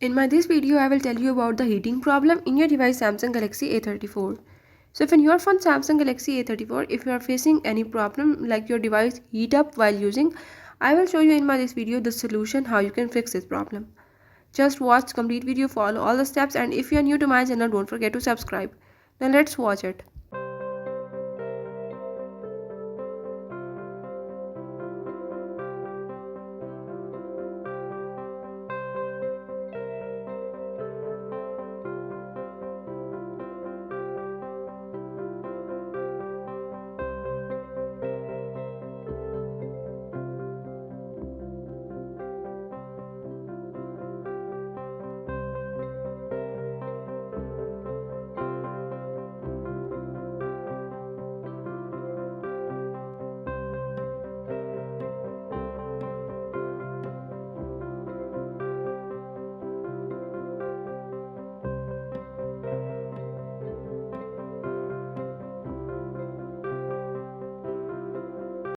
In my this video, I will tell you about the heating problem in your device Samsung Galaxy A34. So if in your phone Samsung Galaxy A34, if you are facing any problem like your device heat up while using, I will show you in my this video the solution how you can fix this problem. Just watch complete video, follow all the steps, and if you are new to my channel, don't forget to subscribe. Now let's watch it.